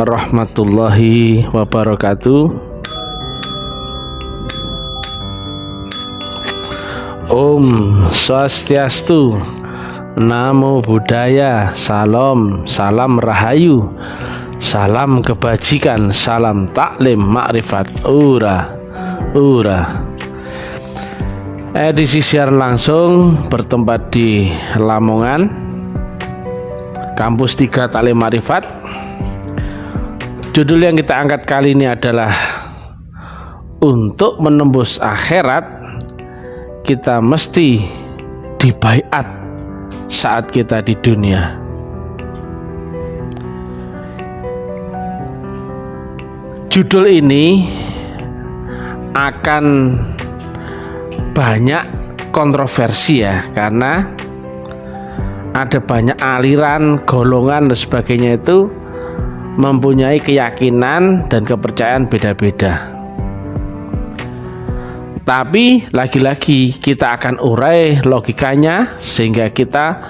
warahmatullahi wabarakatuh. Om Swastiastu, Namo Buddhaya, Salam, Salam Rahayu, Salam Kebajikan, Salam Taklim Makrifat Ura. Edisi siaran langsung bertempat di Lamongan, Kampus 3 Taklim Makrifat. Judul yang kita angkat kali ini adalah untuk menembus akhirat kita mesti dibaiat saat kita di dunia. Judul ini akan banyak kontroversi ya, karena ada banyak aliran, golongan dan sebagainya itu mempunyai keyakinan dan kepercayaan beda-beda. Tapi lagi-lagi kita akan urai logikanya sehingga kita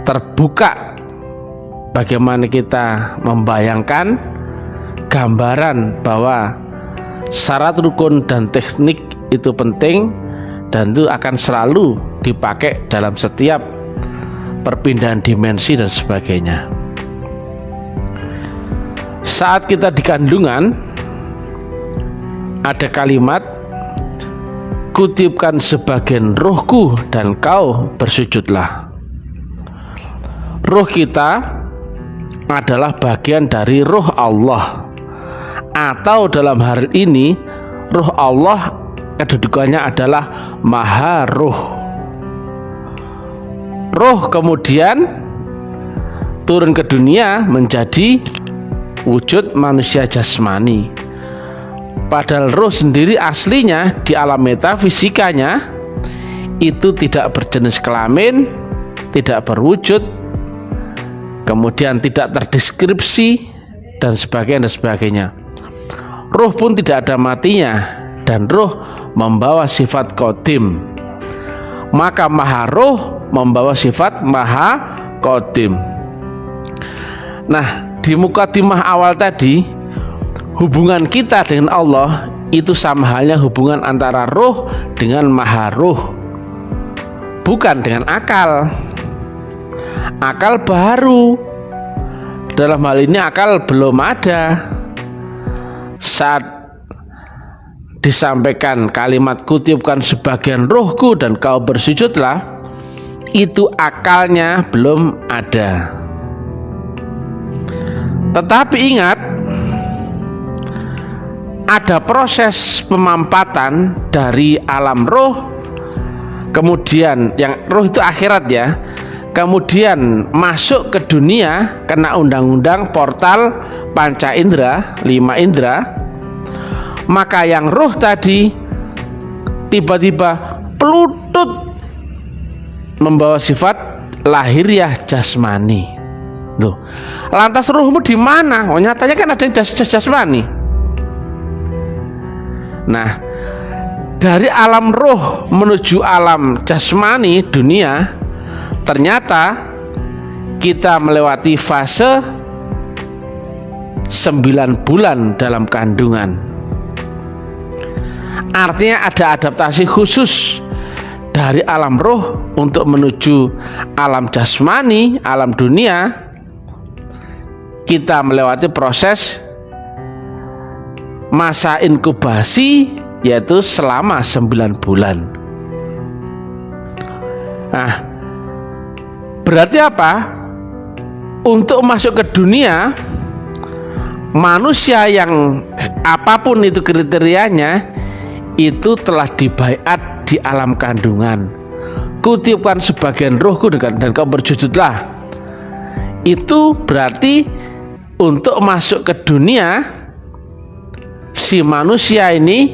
terbuka bagaimana kita membayangkan gambaran bahwa syarat rukun dan teknik itu penting dan itu akan selalu dipakai dalam setiap perpindahan dimensi dan sebagainya. Saat kita di kandungan ada kalimat, kutipkan sebagian rohku dan kau bersujudlah. Roh kita adalah bagian dari roh Allah, atau dalam hal ini roh Allah kedudukannya adalah maha roh. Roh kemudian turun ke dunia menjadi wujud manusia jasmani. Padahal roh sendiri aslinya di alam metafisikanya itu tidak berjenis kelamin, tidak berwujud, kemudian tidak terdeskripsi dan sebagainya. Roh pun tidak ada matinya dan roh membawa sifat qadim. Maka maha roh membawa sifat maha qadim. Nah, di mukadimah awal tadi, hubungan kita dengan Allah itu sama halnya hubungan antara roh dengan maha roh, bukan dengan akal. Akal baru, dalam hal ini akal belum ada. Saat disampaikan kalimat kutipkan sebagian rohku dan kau bersujudlah, itu akalnya belum ada. Tetapi ingat, ada proses pemampatan dari alam roh, kemudian yang roh itu akhirat ya, kemudian masuk ke dunia kena undang-undang portal panca indera, 5 indera. Maka yang roh tadi tiba-tiba pelutut membawa sifat lahiriah jasmani. Loh, lantas rohmu di mana? Oh, nyatanya kan ada yang jasmani. Nah, dari alam roh menuju alam jasmani dunia, ternyata kita melewati fase 9 bulan dalam kandungan. Artinya ada adaptasi khusus dari alam roh untuk menuju alam jasmani, alam dunia. Kita melewati proses masa inkubasi, yaitu selama 9 bulan. Nah, berarti apa? Untuk masuk ke dunia, manusia yang apapun itu kriterianya, itu telah dibaiat di alam kandungan. Kutipkan sebagian rohku dan kau bersujudlah. Itu berarti untuk masuk ke dunia, si manusia ini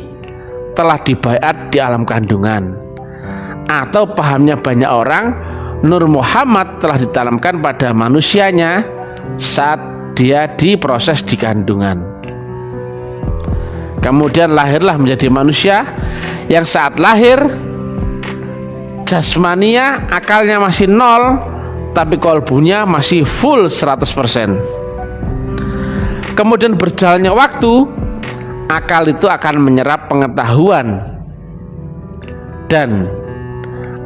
telah dibaiat di alam kandungan. Atau pahamnya banyak orang, Nur Muhammad telah ditanamkan pada manusianya saat dia diproses di kandungan. Kemudian lahirlah menjadi manusia yang saat lahir jasmania akalnya masih 0, tapi kolbunya masih full 100%. kemudian berjalannya waktu, akal itu akan menyerap pengetahuan, dan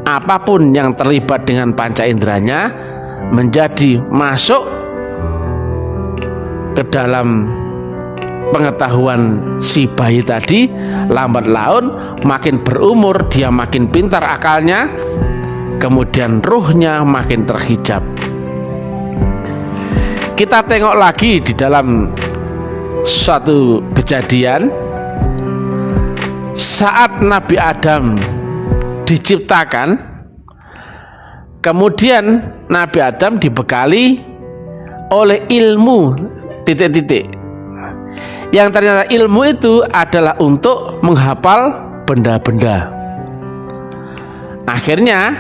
apapun yang terlibat dengan panca inderanya menjadi masuk ke dalam pengetahuan si bayi tadi. Lambat laun makin berumur dia makin pintar akalnya, kemudian ruhnya makin terhijab. Kita tengok lagi di dalam suatu kejadian saat Nabi Adam diciptakan, kemudian Nabi Adam dibekali oleh ilmu titik-titik, yang ternyata ilmu itu adalah untuk menghafal benda-benda. Akhirnya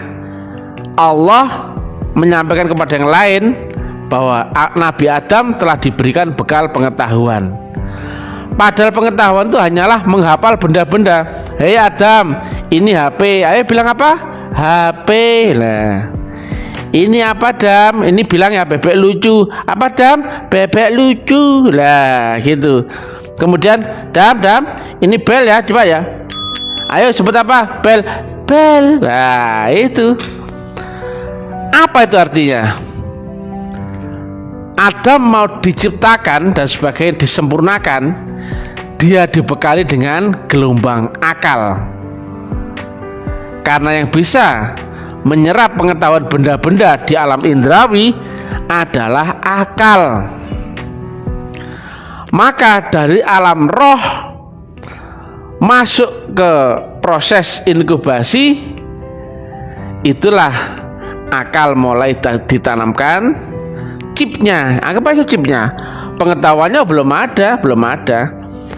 Allah menyampaikan kepada yang lain bahwa Nabi Adam telah diberikan bekal pengetahuan. Padahal pengetahuan itu hanyalah menghafal benda-benda. Hei Adam, ini HP. Ayo bilang apa? HP. Lah, ini apa Dam? Ini bilang ya bebek lucu. Apa Dam? Bebek lucu. Lah gitu. Kemudian Dam, ini bel ya, coba ya. Ayo sebut apa? Bel. Bel. Nah itu. Apa itu artinya? Adam mau diciptakan dan sebagainya disempurnakan, dia dibekali dengan gelombang akal. Karena yang bisa menyerap pengetahuan benda-benda di alam indrawi adalah akal. Maka dari alam roh masuk ke proses inkubasi, itulah akal mulai ditanamkan. Chipnya, anggap aja chipnya, pengetahuannya belum ada.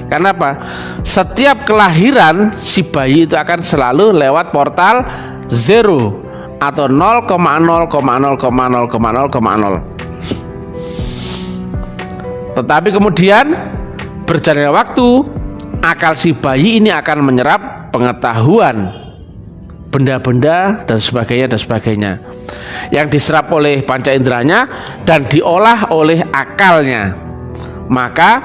Karena apa? Setiap kelahiran si bayi itu akan selalu lewat portal 0 atau 0,0,0,0,0,0. Tetapi kemudian berjalannya waktu, akal si bayi ini akan menyerap pengetahuan benda-benda dan sebagainya yang diserap oleh panca inderanya dan diolah oleh akalnya. Maka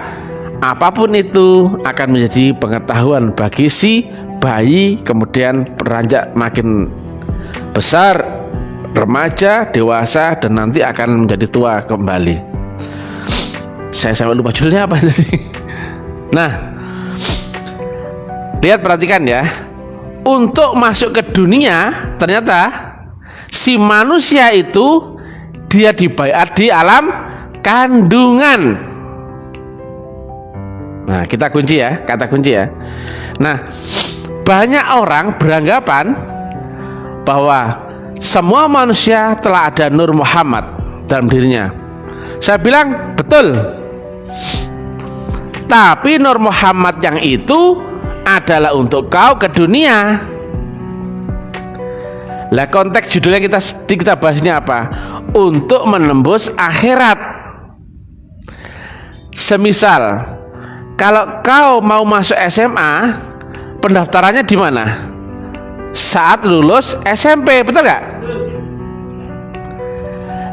apapun itu akan menjadi pengetahuan bagi si bayi, kemudian beranjak makin besar, remaja, dewasa, dan nanti akan menjadi tua kembali. Saya sampai lupa judulnya apa tadi. Nah, lihat, perhatikan ya. Untuk masuk ke dunia, ternyata si manusia itu dia dibaiat di alam kandungan. Nah, kita kunci ya, kata kunci ya. Nah, banyak orang beranggapan bahwa semua manusia telah ada Nur Muhammad dalam dirinya. Saya bilang betul. Tapi Nur Muhammad yang itu adalah untuk kau ke dunia. Lah, konteks judulnya kita bahas ini apa? Untuk menembus akhirat. Semisal kalau kau mau masuk SMA, pendaftarannya di mana? Saat lulus SMP, betul nggak?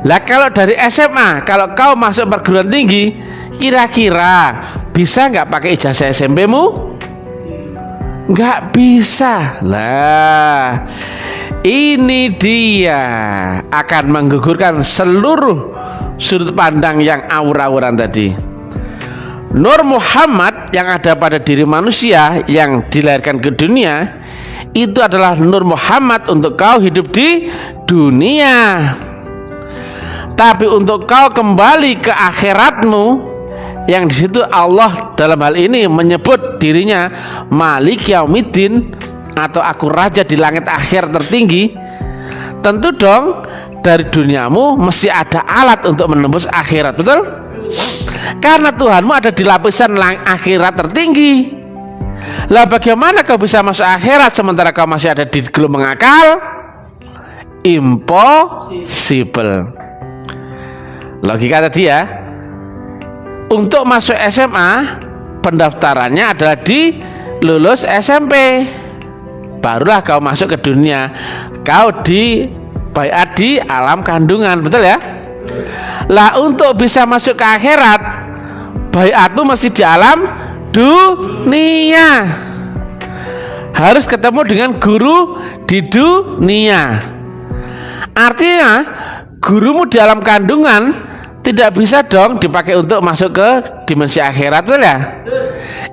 Lah, kalau dari SMA, kalau kau masuk perguruan tinggi, kira-kira bisa nggak pakai ijazah SMP-mu? Nggak bisa. Lah, ini dia akan menggugurkan seluruh sudut pandang yang awur-awuran tadi. Nur Muhammad yang ada pada diri manusia yang dilahirkan ke dunia itu adalah Nur Muhammad untuk kau hidup di dunia. Tapi untuk kau kembali ke akhiratmu, yang di situ Allah dalam hal ini menyebut dirinya Malik Yaumiddin atau aku raja di langit akhir tertinggi, tentu dong dari duniamu mesti ada alat untuk menembus akhirat, betul? Karena Tuhanmu ada di lapisan akhirat tertinggi. Lah, bagaimana kau bisa masuk akhirat sementara kau masih ada di gelombang akal? Impossible. Logika tadi ya. Untuk masuk SMA, pendaftarannya adalah di lulus SMP. Barulah kau masuk ke dunia. Kau dibaiat di alam kandungan, betul ya? Lah, untuk bisa masuk ke akhirat, baiat mesti di alam dunia, harus ketemu dengan guru di dunia. Artinya gurumu di alam kandungan tidak bisa dong dipakai untuk masuk ke dimensi akhirat, betul ya?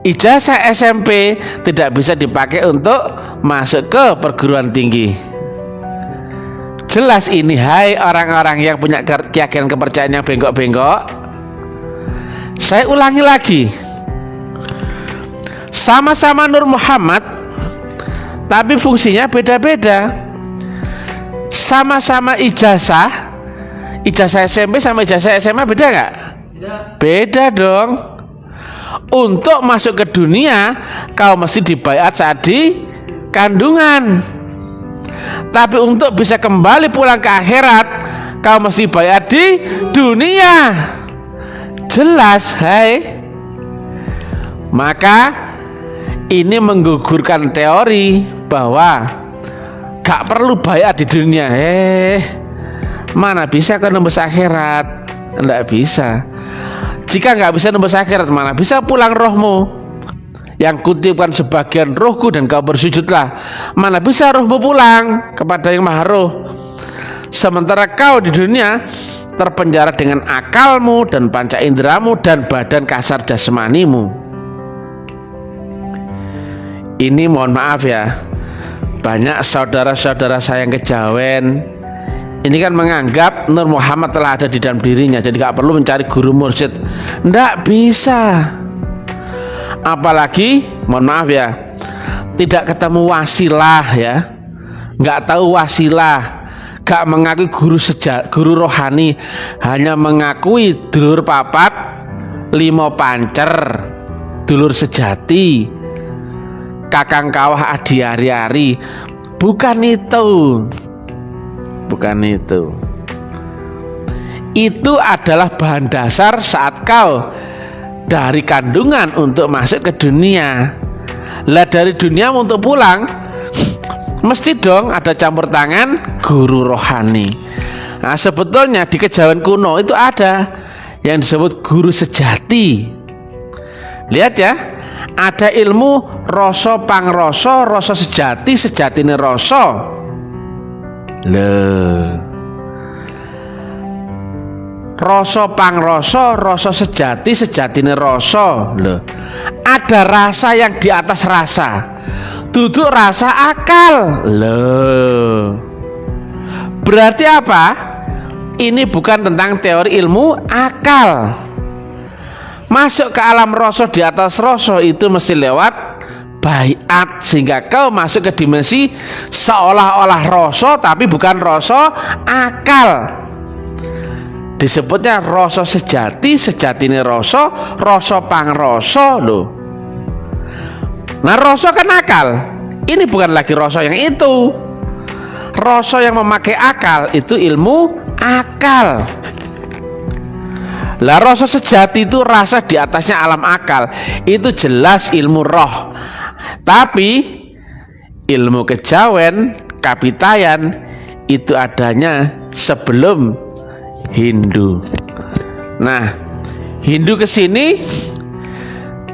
Ijazah SMP tidak bisa dipakai untuk masuk ke perguruan tinggi. Jelas ini, hai orang-orang yang punya keyakinan kepercayaan yang bengkok-bengkok. Saya ulangi lagi, sama-sama Nur Muhammad, tapi fungsinya beda-beda. Sama-sama ijazah SMP sama ijazah SMA beda nggak? Beda dong. Untuk masuk ke dunia kau mesti dibaiat saat di kandungan, tapi untuk bisa kembali pulang ke akhirat kau mesti baiat di dunia. Jelas, hai? Maka ini menggugurkan teori bahwa gak perlu baiat di dunia. Mana bisa kau nembus akhirat? Enggak bisa. Jika nggak bisa nembus akhirat, mana bisa pulang rohmu? Yang kutipkan sebagian rohku dan kau bersujudlah. Mana bisa rohmu pulang kepada yang maha roh? Sementara kau di dunia terpenjara dengan akalmu dan panca inderamu dan badan kasar jasmanimu. Ini mohon maaf ya, banyak saudara-saudara saya yang kejawen ini kan menganggap Nur Muhammad telah ada di dalam dirinya, jadi gak perlu mencari guru mursyid. Nggak bisa. Apalagi, mohon maaf ya, tidak ketemu wasilah ya, nggak tahu wasilah, gak mengakui guru rohani, hanya mengakui dulur papat limo pancer, dulur sejati, kakang kawah adi ari-ari. Bukan itu. Bukan itu. Itu adalah bahan dasar saat kau dari kandungan untuk masuk ke dunia. Lah dari dunia untuk pulang mesti dong ada campur tangan guru rohani. Nah, sebetulnya di kejawen kuno itu ada yang disebut guru sejati. Lihat ya, ada ilmu rasa pangrasa, rasa sejati, sejatine rasa. Rasa pangrasa, rasa sejati, sejatine rasa. Ada rasa yang di atas rasa, duduk rasa akal. Berarti apa? Ini bukan tentang teori ilmu akal. Masuk ke alam rasa di atas rasa itu mesti lewat baiat, sehingga kau masuk ke dimensi seolah-olah rasa tapi bukan rasa akal. Disebutnya rasa sejati, sejatine rasa, rasa pangrasa loh. Nah, rasa kan akal. Ini bukan lagi rasa yang itu. Rasa yang memakai akal itu ilmu akal. Lah rasa sejati itu rasa di atasnya alam akal. Itu jelas ilmu roh. Tapi ilmu kejawen, kapitayan itu adanya sebelum Hindu. Nah, Hindu ke sini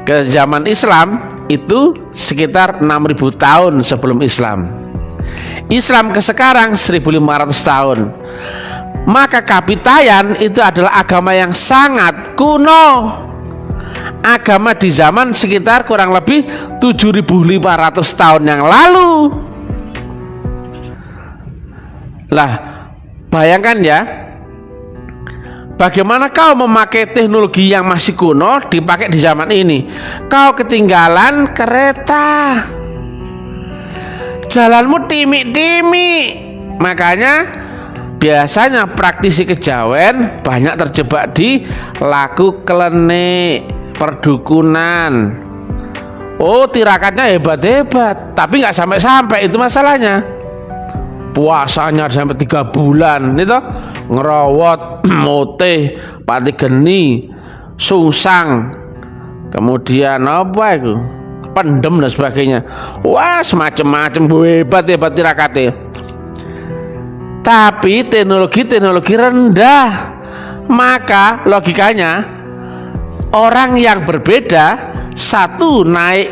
ke zaman Islam itu sekitar 6.000 tahun sebelum Islam. Islam ke sekarang 1.500 tahun. Maka kapitayan itu adalah agama yang sangat kuno. Agama di zaman sekitar kurang lebih 7.500 tahun yang lalu. Lah, bayangkan ya, bagaimana kau memakai teknologi yang masih kuno dipakai di zaman ini? Kau ketinggalan kereta, jalanmu timik-timik. Makanya biasanya praktisi kejawen banyak terjebak di laku klenik, perdukunan. Oh, tirakatnya hebat-hebat, tapi nggak sampai-sampai, itu masalahnya. Puasanya sampai 3 bulan itu ngerawat, moteh, pati geni, sungsang, kemudian apa itu, pendem dan sebagainya. Wah, semacam-macam, hebat-hebat tirakatnya. Tapi teknologi rendah, maka logikanya orang yang berbeda. Satu naik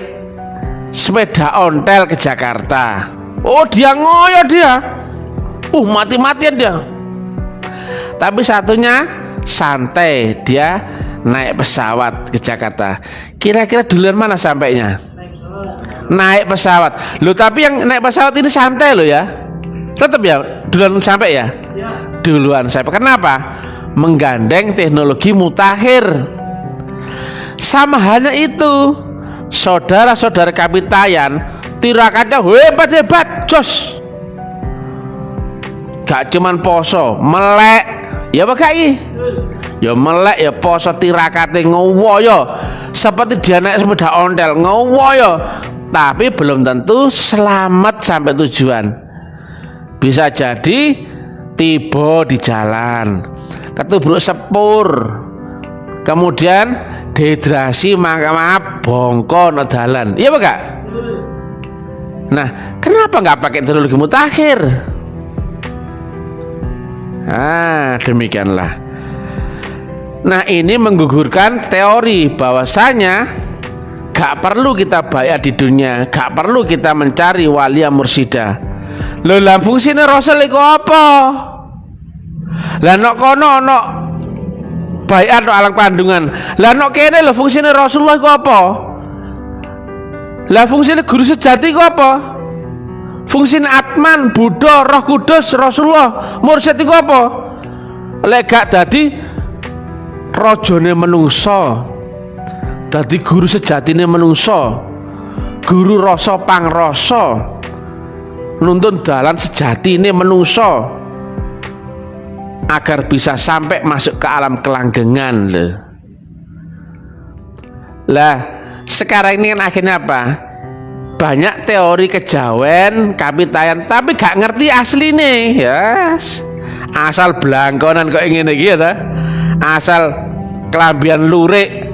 sepeda ontel ke Jakarta, oh dia ngoyo dia, mati-matian dia. Tapi satunya santai, dia naik pesawat ke Jakarta. Kira-kira duluan mana sampainya? Naik pesawat. Loh, tapi yang naik pesawat ini santai loh ya. Tetap ya duluan sampai ya? Duluan sampai. Kenapa? Menggandeng teknologi mutakhir. Sama halnya itu, saudara-saudara Kapitayan tirakatnya hebat-hebat, jos. Gak cuman poso, melek, ya bagai, ya melek, ya poso, tirakatnya ngowoyo, seperti dia naik sepeda ontel, ngowoyo. Tapi belum tentu selamat sampai tujuan. Bisa jadi tiba di jalan, ketubruk sepur, kemudian dehidrasi, maaf bongkon dalan, iya apa gak? Nah, kenapa nggak pakai teknologi mutakhir? Demikianlah. Nah, ini menggugurkan teori bahwasanya gak perlu kita bayar di dunia, gak perlu kita mencari walia mursyida. Lho, lah fungsine Rasul iku apa? Lah nok kono nok bayar no alang pandungan. Lah nok kene lho fungsine Rasulullah iku apa? Lah fungsine guru sejati iku apa? Fungsine Atman, Buddha, Roh Kudus, Rasulullah, mursyid iku apa? Lek gak dadi rajane menungso, dadi guru sejatine menungso, guru rasa pangrasa, nuntun dalan sejatine menungso agar bisa sampai masuk ke alam kelanggengan loh. Lah sekarang ini kan akhirnya apa? Banyak teori kejawen, Kapitayan, tapi gak ngerti asli nih, yes. Asal belangkonan kok ingin gitu, asal kelambian lurik,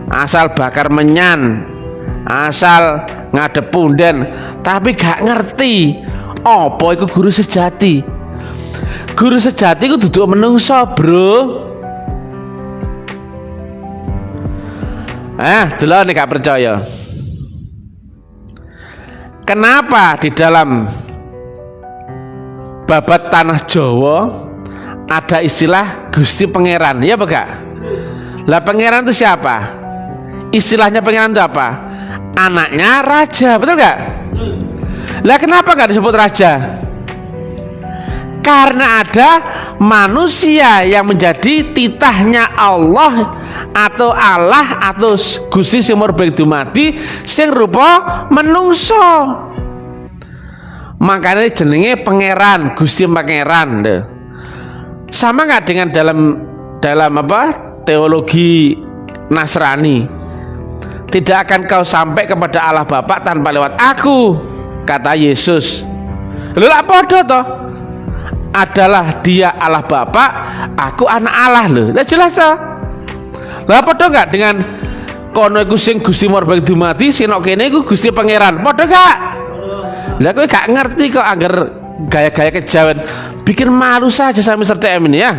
asal bakar menyan, asal ngadep punden, tapi gak ngerti apa itu guru sejati. Guru sejati itu duduk menungso, bro. Dulu nih gak percaya. Kenapa di dalam babat tanah Jawa ada istilah Gusti Pangeran? Ya enggak? Lah pangeran itu siapa? Istilahnya pangeran itu apa? Anaknya raja, betul nggak? Lah kenapa nggak disebut raja? Karena ada manusia yang menjadi titahnya Allah atau Gusti sing murbeng dumadi sing rupa menungso. Makanya jenenge pangeran, Gusti Pangeran. Sama nggak dengan dalam apa teologi Nasrani? Tidak akan kau sampai kepada Allah Bapa tanpa lewat aku, kata Yesus. Lha lak padha toh? Adalah dia Allah Bapa, aku anak Allah loh. Lah jelas toh? Lah padha enggak dengan kono iku sing Gusti murbeng dumadi, sing kene iku Gusti Pangeran. Padha enggak? Lah kowe gak ngerti kok angger gaya-gaya kejawen. Bikin malu saja sama Mr. TM ini ya.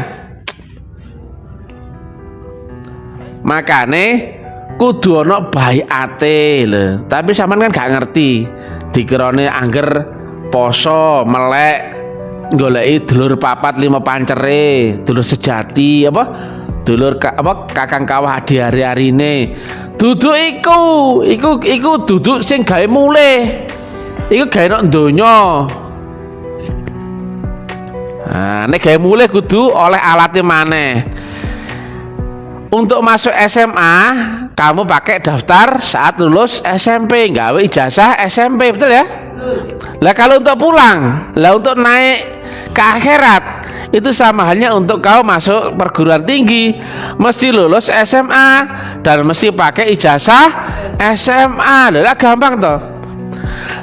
Makane kudu ana baiate lho. Tapi sampean kan gak ngerti. Dikirane angger poso, melek, goleki dulur papat lima pancere, dulur sejati apa? Dulur kakang kawah di hari-harine. Duduk iku duduk sing gawe mulih. Iku gawe nek donya. Nek gawe mulih kudu oleh alatnya maneh. Untuk masuk SMA, kamu pakai daftar saat lulus SMP, gawe ijazah SMP, betul ya? Lah kalau untuk pulang, lah untuk naik ke akhirat, itu sama halnya untuk kau masuk perguruan tinggi, mesti lulus SMA dan mesti pakai ijazah SMA. Lah gampang toh.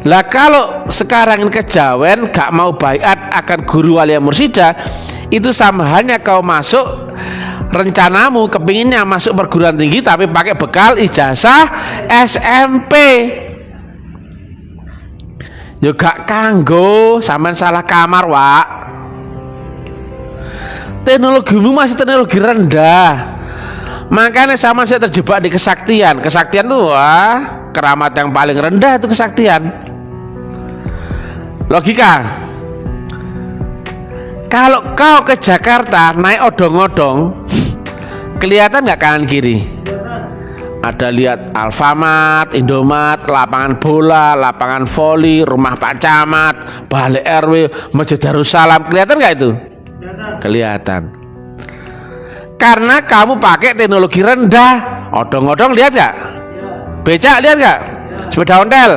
Lah kalau sekarang kejawen gak mau baiat akan guru walia mursyida, itu sama halnya kau masuk rencanamu kepinginnya masuk perguruan tinggi tapi pakai bekal ijazah SMP. Yo gak kanggo, sampean salah kamar, Wak. Teknologimu masih teknologi rendah. Makanya sama saya terjebak di kesaktian. Kesaktian tuh wah, keramat yang paling rendah itu kesaktian. Logika. Kalau kau ke Jakarta naik odong-odong, kelihatan nggak kanan kiri? Ada lihat Alfamart, Indomaret, lapangan bola, lapangan voli, rumah Pak Camat, Balai RW, Masjid Darussalam. Kelihatan nggak itu? Kelihatan. Karena kamu pakai teknologi rendah. Odong-odong lihat nggak? Becak lihat nggak? Sepeda ontel.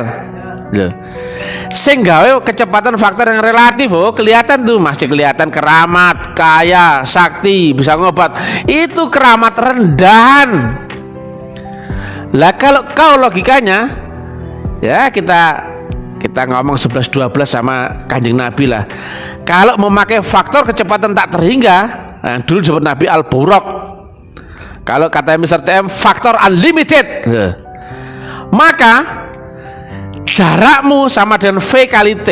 Sehingga kecepatan faktor yang relatif, oh kelihatan tuh, masih kelihatan keramat, kaya, sakti, bisa ngobat. Itu keramat rendahan. Lah kalau kau logikanya, ya kita ngomong 11-12 sama Kanjeng Nabi lah. Kalau memakai faktor kecepatan tak terhingga, nah, dulu disebut Nabi Al-Buraq. Kalau kata Mr. TM, faktor unlimited. Maka jarakmu sama dengan V kali T,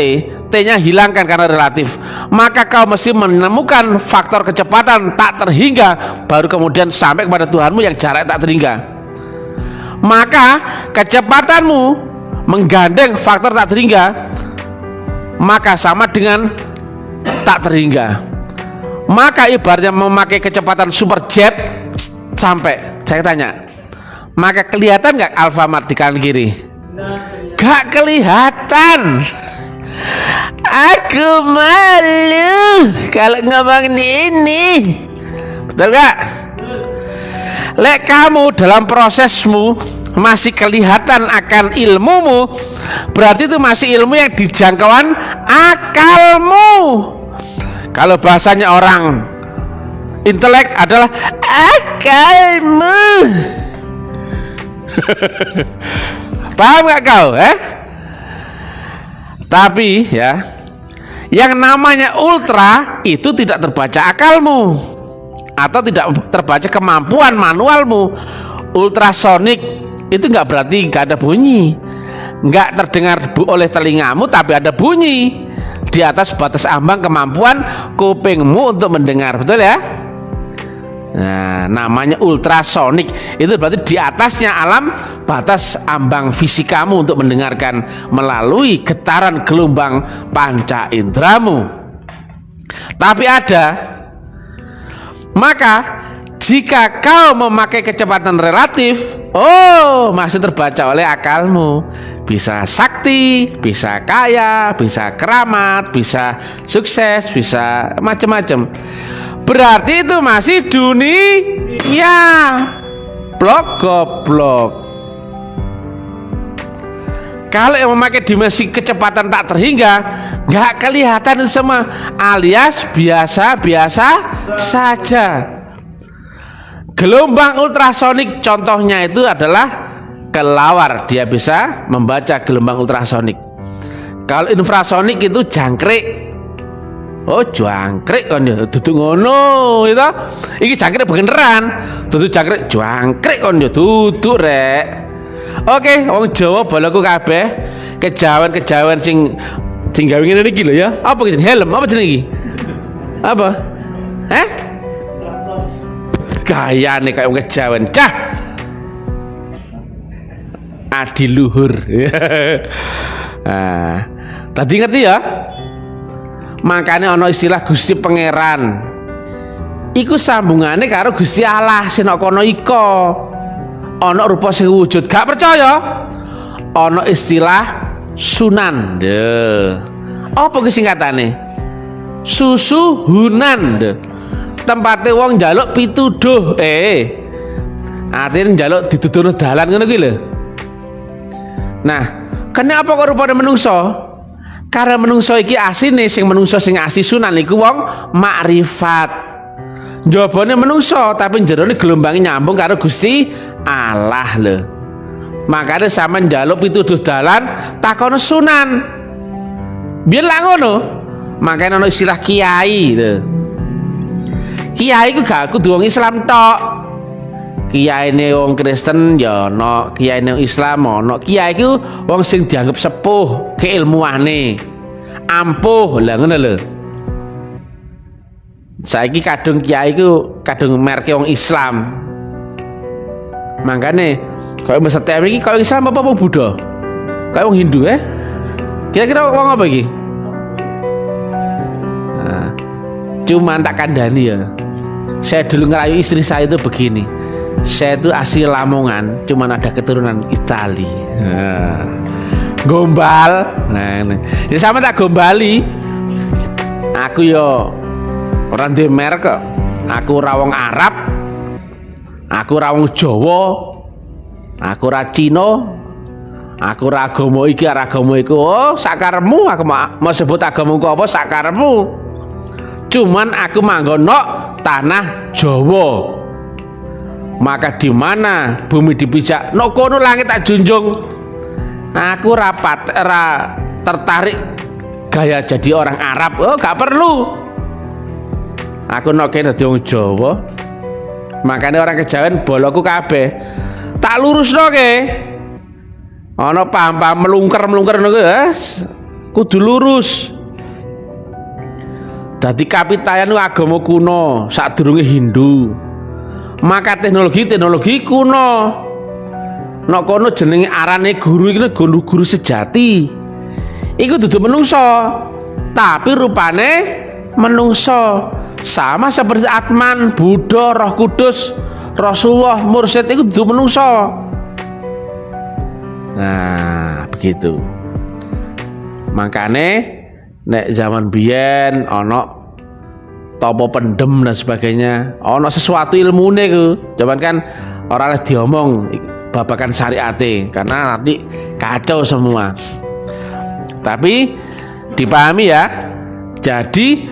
T-nya hilangkan karena relatif. Maka kau mesti menemukan faktor kecepatan tak terhingga, baru kemudian sampai kepada Tuhanmu yang jarak tak terhingga. Maka kecepatanmu menggandeng faktor tak terhingga, maka sama dengan tak terhingga. Maka ibaratnya memakai kecepatan superjet sampai. Saya tanya, maka kelihatan nggak Alfamart di kanan kiri? Gak kelihatan. Aku malu kalau ngomongin ini. Betul gak? Lek kamu dalam prosesmu masih kelihatan akan ilmumu, berarti itu masih ilmu yang dijangkauan akalmu. Kalau bahasanya orang intelek adalah akalmu. Paham gak kau? Tapi ya, yang namanya ultra itu tidak terbaca akalmu atau tidak terbaca kemampuan manualmu. Ultrasonik itu nggak berarti nggak ada bunyi, nggak terdengar oleh telingamu, tapi ada bunyi di atas batas ambang kemampuan kupingmu untuk mendengar. Betul ya? Nah, namanya ultrasonik itu berarti di atasnya alam batas ambang fisikamu untuk mendengarkan melalui getaran gelombang panca indramu. Tapi ada, maka jika kau memakai kecepatan relatif, oh masih terbaca oleh akalmu. Bisa sakti, bisa kaya, bisa keramat, bisa sukses, bisa macam-macam. Berarti itu masih dunia. Blok goblok. Kalau yang memakai dimensi kecepatan tak terhingga, nggak kelihatan semua, alias biasa-biasa saja. Gelombang ultrasonik contohnya itu adalah kelawar, dia bisa membaca gelombang ultrasonik. Kalau infrasonik itu jangkrik. Oh jangkrik kan ya, duduk ngono itu. Iki jangkrik beneran, duduk jangkrik jangkrik kan ya, duduk rek. Oke, wong Jawa balaku kabeh kejawen-kejawen sing gawe ngene iki lho ya. Apa iki helm? Apa jenenge iki? Apa? Gayane kayak wong kejawen. Dah. Adiluhur. Nah, tadi ngerti ya? Makanya ono istilah Gusti Pangeran. Iku sambungane karo Gusti Allah sing kono iko. Ono rupa sing wujud, gak percaya? Ono istilah sunan. Apa ki singkatane? Susuhunan. Tempate wong njaluk pituduh. Artinya njaluk dituduhno dalan ngono ki lho. Nah, kenapa kok rupane menungso? Karena menungso iki asine sing menungso sing asli sunan iku wong makrifat. Jawabane menungso tapi jerone gelombange nyambung karo Gusti Allah lho. Makanya sama njaluk pituduh dalan takono sunan. Biar lah ngono. Makanya ono istilah kiai lho. Kiai ku gak kudu wong Islam tok. Kiai ini wong Kristen ya ono, kiai ini Islam ono. Kiai itu wong sing dianggap sepuh, keilmuane, ampuh lah ngono lho. Saiki kadung kiai itu kadung merke wong Islam. Makanya kalau peserta ini kalau Islam apa Buddha? Kayak orang Hindu Kira-kira orang apa iki? Nah, cuman tak kandani ya. Saya dulu ngerayu istri saya itu begini. Saya itu asli Lamongan, cuman ada keturunan Itali. Nah, gombal. Nah, ya sama tak gombali. Aku yo orang di merek kok. Aku rawong Arab. Aku rawong Jawa. Aku ra Cina. Aku ra agama iki, ra agama iku. Oh, sakaremu aku mau sebut agamaku apa sakaremu. Cuman aku manggon nok tanah Jawa. Maka di mana bumi dipijak, nok kono langit tak junjung. Aku tertarik gaya jadi orang Arab. Oh, gak perlu. Aku nok dadi wong Jawa. Makanya orang kejawen boloku kabeh tak lurusno ke. Ana paham-paham melungker niku kudu lurus. Dadi kapitayan ku agama kuno, sadurunge Hindu. Maka teknologi kuno. Nek kono jenenge arane guru iki guru sejati. Iku dudu menungso, tapi rupane menungso. Sama seperti Atman, Buddha, Roh Kudus, Rasulullah, Mursyid itu dudu menungso. Nah, begitu. Makane nek zaman biyen ana topo pendem dan sebagainya, ana sesuatu ilmune ku. Cuman kan ora oleh diomong babakan syariate karena nanti kacau semua. Tapi dipahami ya. Jadi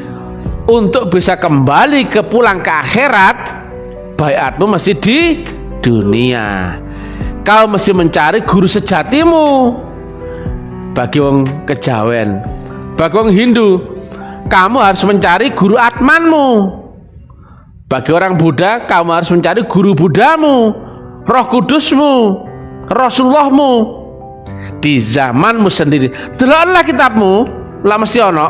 untuk bisa kembali pulang ke akhirat, baiatmu mesti di dunia. Kau mesti mencari guru sejatimu. Bagi wong kejawen, bagi wong Hindu, kamu harus mencari guru Atmanmu. Bagi orang Buddha, kamu harus mencari guru Buddhamu, Roh Kudusmu, Rasulullahmu. Di zamanmu sendiri, deloklah kitabmu, lah mesti ono.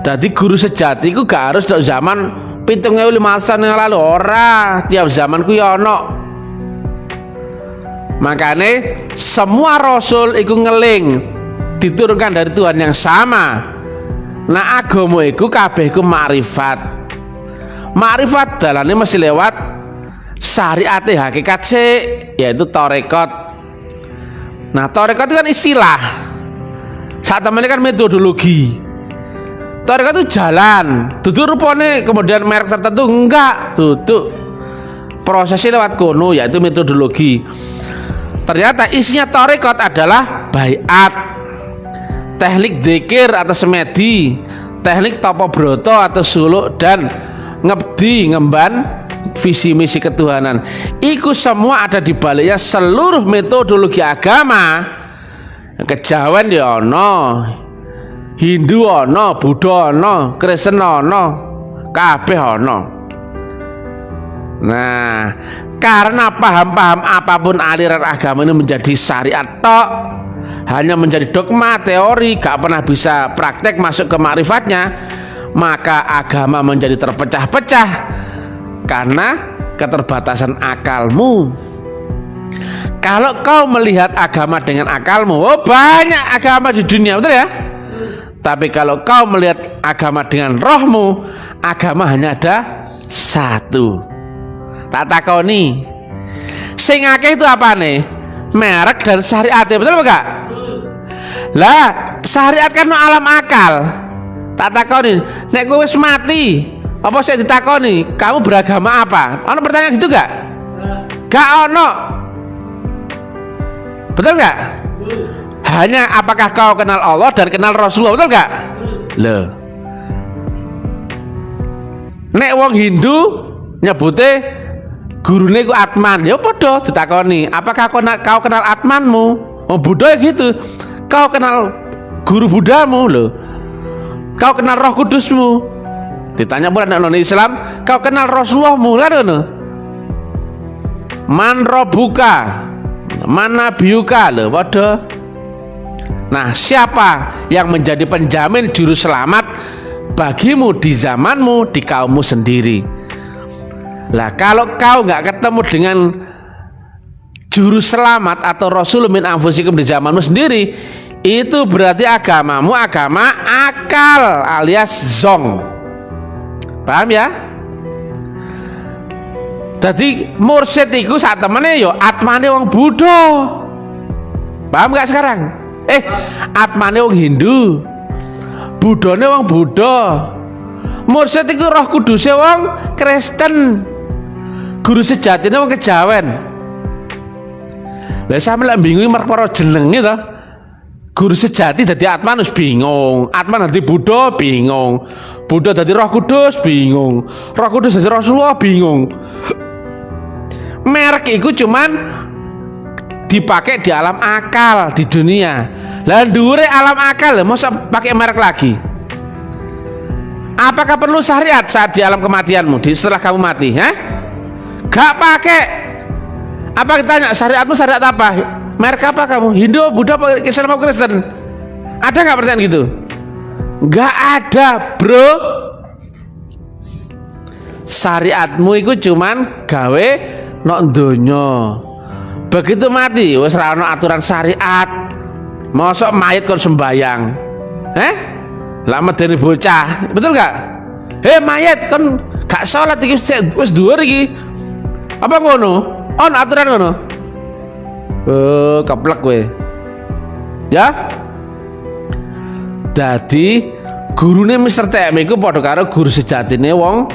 Jadi guru sejati ku gak harus dok zaman 7.500 yang lalu, ora, tiap zaman ku ya ono. Makanya semua rasul iku ngeling diturunkan dari Tuhan yang sama. Nah agama iku kabeh iku makrifat. Makrifat dalane mesti lewat syariat hakikat sih, yaitu tarekat. Nah tarekat itu kan istilah. Saat temennya kan metodologi. Tarekat itu jalan, duduk rupane kemudian merek tertentu enggak, duduk prosesnya lewat kono, yaitu metodologi. Ternyata isinya tarekat adalah baiat, teknik dzikir atau semedi, teknik topo broto atau suluk, dan ngebdi ngemban visi misi ketuhanan. Iku semua ada di baliknya seluruh metodologi agama. Kejawen ya ono, Hindu ono, Buddha ono, Kristen ono, kabeh ono. Nah, karena paham-paham apapun aliran agama ini menjadi syariat tok, hanya menjadi dogma teori, gak pernah bisa praktek masuk ke makrifatnya, maka agama menjadi terpecah-pecah karena keterbatasan akalmu. Kalau kau melihat agama dengan akalmu, oh banyak agama di dunia, betul ya? Tapi kalau kau melihat agama dengan rohmu, agama hanya ada satu. Tak takoni, sing akeh itu apa nih? Merek dan syariat, betul enggak? Lah, syariat kan alam akal. Tak takoni, nek kowe wis mati, apa sih ditakoni? Kamu beragama apa? Ono pertanyaan gitu enggak? Gak ono. Betul enggak? Hanya apakah kau kenal Allah dan kenal Rasulullah, betul enggak? Loh. Nek wong Hindu nyebute gurune ku Atman, ya padha ditakoni, apakah kau kenal Atmanmu? Oh Buddha ya gitu. Kau kenal guru Buddhamu loh. Kau kenal Roh Kudusmu. Ditanya pula nek nang Islam, kau kenal Rasulullahmu kan ngono. Man rabbuka? Man nabiyuka lho padha. Nah, siapa yang menjadi penjamin juru selamat bagimu di zamanmu, di kaummu sendiri? Lah kalau kau nggak ketemu dengan juru selamat atau rasul min anfusikum di zamanmu sendiri, itu berarti agamamu agama akal alias zong. Paham ya? Jadi mursyid iku sak temene yo atmane wong Buddha. Paham gak sekarang? Atmane wong Hindu, Buddhane wong Buddha. Mursyid iku roh kuduse wong Kristen. Guru sejatine wong Kejawen. Lah sampe lek bingung perkara jenenge to. Guru sejati dadi Atman wis bingung. Atman dadi Buddha bingung. Buddha dadi Roh Kudus bingung. Roh Kudus dadi Rasulullah bingung. Merek iku cuman dipakai di alam akal di dunia. Lah dhuwure alam akal masa pakai merek lagi. Apakah perlu syariat saat di alam kematianmu, setelah kamu mati? Gak pakai. Apa kita tanya syariatmu syariat apa? Merek apa kamu? Hindu, Buddha, Islam, Kristen? Ada nggak pertanyaan gitu? Nggak ada, bro. Syariatmu itu cuman gawe nok donya. Begitu mati, wes ra ono aturan syariat. Mosok mayit kon sembayang, lah medeni bocah, betul nggak? Mayit kon gak sholat iki wes dhuwur iki. Apa ngono? On aturan ngono. Keplek kowe. Ya? Dadi gurune Mr. TM iku padha karo guru sejatine wong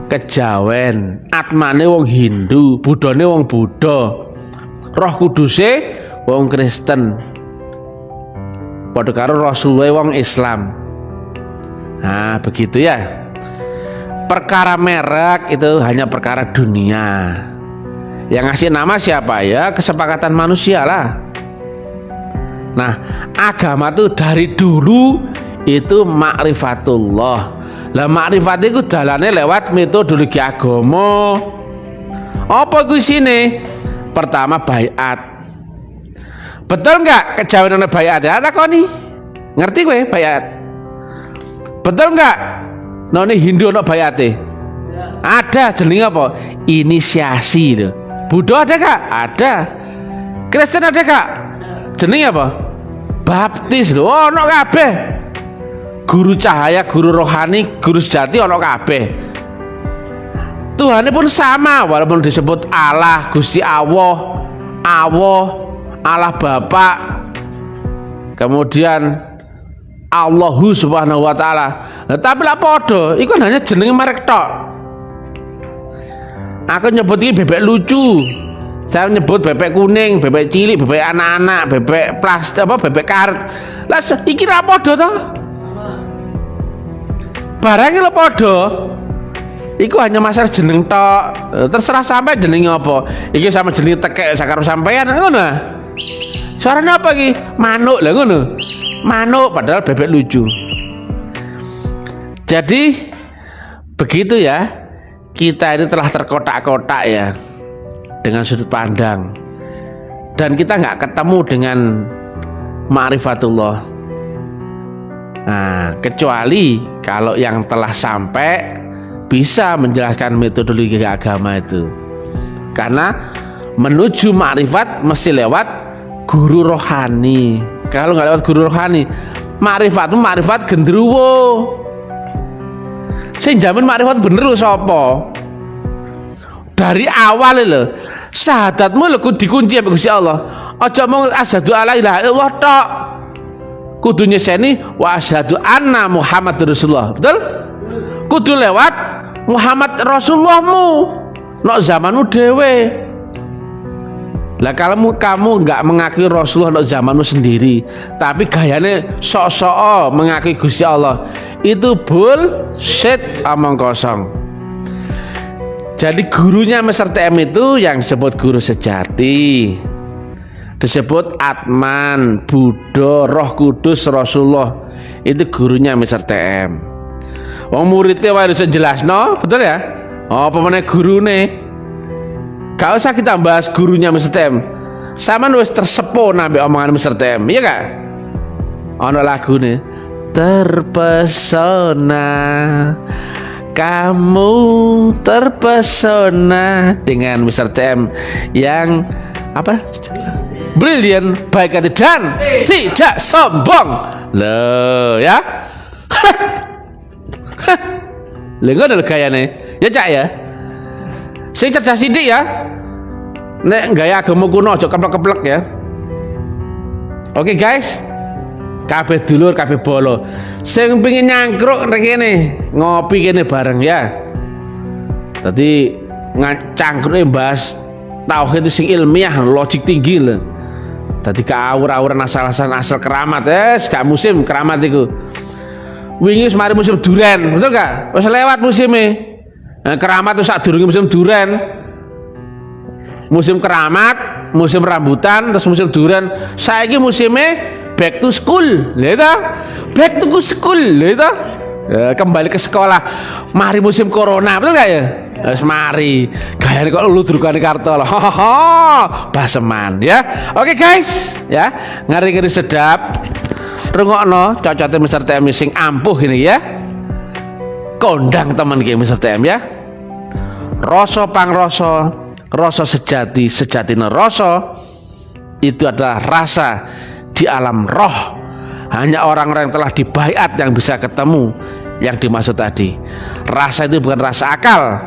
Kejawen, atmane wong Hindu, Buddhane wong Buddha. Roh Kuduse wong Kristen. Padha karo Rasulullah wong Islam. Nah, begitu ya. Perkara merek itu hanya perkara dunia. Yang ngasih nama siapa ya? Kesepakatan manusia lah. Nah, agama tuh dari dulu itu ma'rifatullah. Lah makrifat itu dalane lewat metodologi agama. Apa ku isine? Pertama baiat. Betul nggak kejawen ana baiat ya? Takoni. Ngerti kowe baiat? Betul nggak? None Hindu ana baiate? Ada, jenenge apa? Inisiasi lho. Buddha ada kak? Ada. Kristen ada kak? Jenenge apa? Baptis lho. Ono kabeh. Guru cahaya, guru rohani, guru sejati ono kabeh. Tuhannya pun sama walaupun disebut Allah, Gusti Allah, Allah Bapa, kemudian Allahu Subhanahu wa taala. Tapi lah podo, iku hanya jenenge merek tok. Aku nyebut ini bebek lucu. Saya nyebut bebek kuning, bebek cilik, bebek anak-anak, bebek plastik apa bebek karet. Lah iki ra podo to? Barangnya lo podo. Iku hanya masalah jeneng tok. Terserah sampai jenenge apa. Iki sama jeneng tekek sakar sampean ngono. Suaranya apa iki? Manuk lah ngono. Manuk padahal bebek lucu. Jadi begitu ya. Kita ini telah terkotak-kotak ya dengan sudut pandang. Dan kita nggak ketemu dengan ma'rifatullah. Nah, kecuali kalau yang telah sampai bisa menjelaskan metodologi agama itu. Karena menuju ma'rifat mesti lewat guru rohani. Kalau nggak lewat guru rohani, ma'rifat itu ma'rifat gendruwo. Saya jamin ma'rifat bener lho sapa. Dari awal lho, syahadatmu lho dikunci ambek Gusti Allah. Aja mung asyhadu alla ilaha illallah tok. Kudu nyeseni wa asyhadu anna Muhammadur Rasulullah. Betul? Kudu lewat Muhammad Rasulullahmu nok zamanmu dhewe. Lah kalau kamu nggak mengakui Rasulullah nok zamanmu sendiri, tapi gayane sok-sok mengakui Gusti Allah, itu bullshit, omong kosong. Jadi gurunya Mr. TM itu yang disebut guru sejati, disebut Atman, Buddha, Roh Kudus, Rasulullah. Itu gurunya Mr. TM. Wong muridnya harus jelasno, betul ya? Oh, pemene gurune. Gak usah kita bahas gurunya Mr. TM. Sama wis tersepo nabi omongan Mr. TM, iya gak? Ono lagune terpesona kamu terpesona dengan Mr. TM yang apa? Brilliant, baik hati dan tidak sombong. Loh ya. Lha ngono lho gayane. Ya Cak ya. Sing cerdas sithik ya. Nek gaya agama kuno aja keplek-keplek ya. Oke guys. Kabeh dulur, kabeh bolo. Sing pengin nyangkruk nek kene, ngopi kene bareng ya. Dadi cangkruke bahas tauhid sing ilmiah, logik tinggi lho. Dadi kaawur-awuran asal keramat, gak musim keramat iku. Wingi wis mari musim duren, betul gak? Wis lewat musimnya. Nah, keramat itu sak durunge musim duren. Musim keramat, musim rambutan, terus musim duren. Saiki musimnya back to school, lha back to school, lha kembali ke sekolah. Mari musim corona, betul gak ya? Wis mari. Gayane kok ludrukane karto lho. Baseman ya. Oke guys, ya. Ngeri-ngeri sedap. Rungokno cocote Mr. TM sing ampuh ini ya. Kondang temen ki Mr. TM ya. Rasa pangrasa, rasa sejati, sejatine rasa itu adalah rasa di alam roh. Hanya orang-orang yang telah dibaiat yang bisa ketemu yang dimaksud tadi. Rasa itu bukan rasa akal,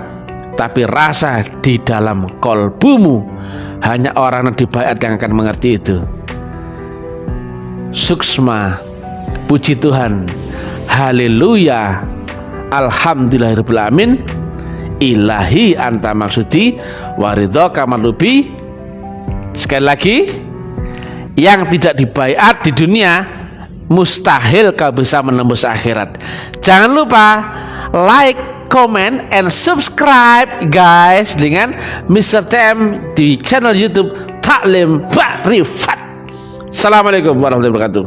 tapi rasa di dalam kolbumu. Hanya orang yang dibaiat yang akan mengerti itu. Suksma, puji Tuhan, haleluya, alhamdulillahirabbil alamin, ilahi anta maksudi, waridho kamalubi. Sekali lagi, yang tidak dibaiat di dunia mustahil kau bisa menembus akhirat. Jangan lupa like, comment, and subscribe guys dengan Mr. TM di channel YouTube Taklim Ma'rifat. Assalamualaikum warahmatullahi wabarakatuh.